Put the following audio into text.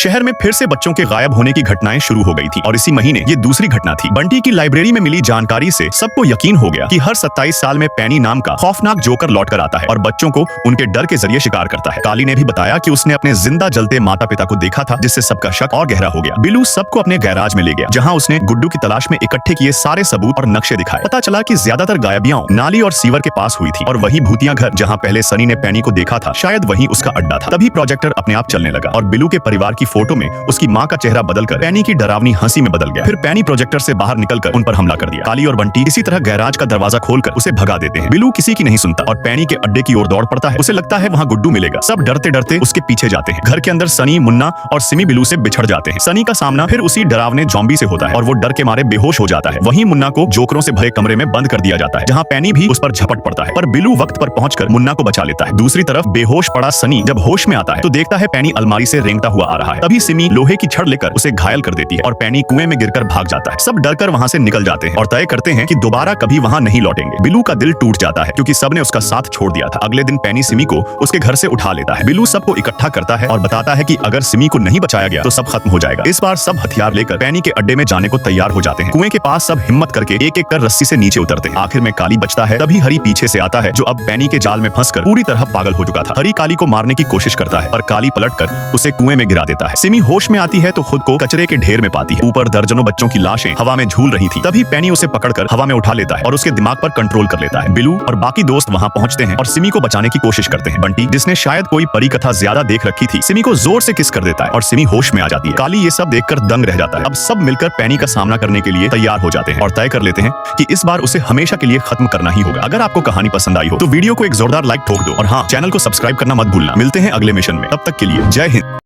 शहर में फिर से बच्चों के गायब होने की घटनाएं शुरू हो गई थी और इसी महीने ये दूसरी घटना थी। बंटी की लाइब्रेरी में मिली जानकारी से सबको यकीन हो गया कि हर 27 साल में पैनी नाम का खौफनाक जोकर लौट कर आता है और बच्चों को उनके डर के जरिए शिकार करता है। काली ने भी बताया कि उसने अपने जिंदा जलते माता पिता को देखा था, जिससे सबका शक और गहरा हो गया। बिलू सबको अपने गैराज में ले गया, जहाँ उसने गुड्डू की तलाश में इकट्ठे किए सारे सबूत और नक्शे दिखाए। पता चला कि ज्यादातर गायबियां नाली और सीवर के पास हुई थी और वही भूतिया घर जहाँ पहले सनी ने पैनी को देखा था, शायद वही उसका अड्डा था। तभी प्रोजेक्टर अपने आप चलने लगा और बिलू के परिवार की फोटो में उसकी माँ का चेहरा बदलकर पैनी की डरावनी हंसी में बदल गया। फिर पैनी प्रोजेक्टर से बाहर निकलकर उन पर हमला कर दिया। काली और बंटी इसी तरह गैराज का दरवाजा खोलकर उसे भगा देते हैं। बिलू किसी की नहीं सुनता और पैनी के अड्डे की ओर दौड़ पड़ता है। उसे लगता है वहाँ गुड्डू मिलेगा। सब डरते डरते उसके पीछे जाते हैं। घर के अंदर सनी, मुन्ना और सिमी बिलू से बिछड़ जाते हैं। सनी का सामना फिर उसी डरावने ज़ॉम्बी से होता है और वो डर के मारे बेहोश हो जाता है। वहीं मुन्ना को जोकरों से भरे कमरे में बंद कर दिया जाता है, जहाँ पैनी भी उस पर झपट पड़ता है, पर बिलू वक्त पर पहुंचकर मुन्ना को बचा लेता है। दूसरी तरफ बेहोश पड़ा सनी जब होश में आता है तो देखता है पैनी अलमारी से रेंगता हुआ आ रहा है। तभी सिमी लोहे की छड़ लेकर उसे घायल कर देती है और पैनी कुएं में गिरकर भाग जाता है। सब डरकर वहां से निकल जाते हैं और तय करते हैं कि दोबारा कभी वहां नहीं लौटेंगे। बिलू का दिल टूट जाता है क्योंकि सबने उसका साथ छोड़ दिया था। अगले दिन पैनी सिमी को उसके घर से उठा लेता है। बिलू सबको इकट्ठा करता है और बताता है कि अगर सिमी को नहीं बचाया गया तो सब खत्म हो जाएगा। इस बार सब हथियार लेकर पैनी के अड्डे में जाने को तैयार हो जाते हैं। कुएं के पास सब हिम्मत करके एक एक कर रस्सी से नीचे उतरते हैं। आखिर में काली बचता है। तभी हरी पीछे से आता है, जो अब पैनी के जाल में फंसकर पूरी तरह पागल हो चुका था। हरी काली को मारने की कोशिश करता है पर काली पलटकर उसे कुएं में गिरा देता है। सिमी होश में आती है तो खुद को कचरे के ढेर में पाती है। ऊपर दर्जनों बच्चों की लाशें हवा में झूल रही थी। तभी पैनी उसे पकड़कर हवा में उठा लेता है और उसके दिमाग पर कंट्रोल कर लेता है। बिलू और बाकी दोस्त वहां पहुंचते हैं और सिमी को बचाने की कोशिश करते हैं। बंटी, जिसने शायद कोई परी कथा ज्यादा देख रखी थी, सिमी को जोर से किस कर देता है और सिमी होश में आ जाती है। काली ये सब देखकर दंग रह जाता है। अब सब मिलकर पैनी का सामना करने के लिए तैयार हो जाते हैं और तय कर लेते हैं कि इस बार उसे हमेशा के लिए खत्म करना ही होगा। अगर आपको कहानी पसंद आई हो तो वीडियो को एक जोरदार लाइक ठोक दो और हाँ, चैनल को सब्सक्राइब करना मत भूलना। मिलते हैं अगले मिशन में, तब तक के लिए जय हिंद।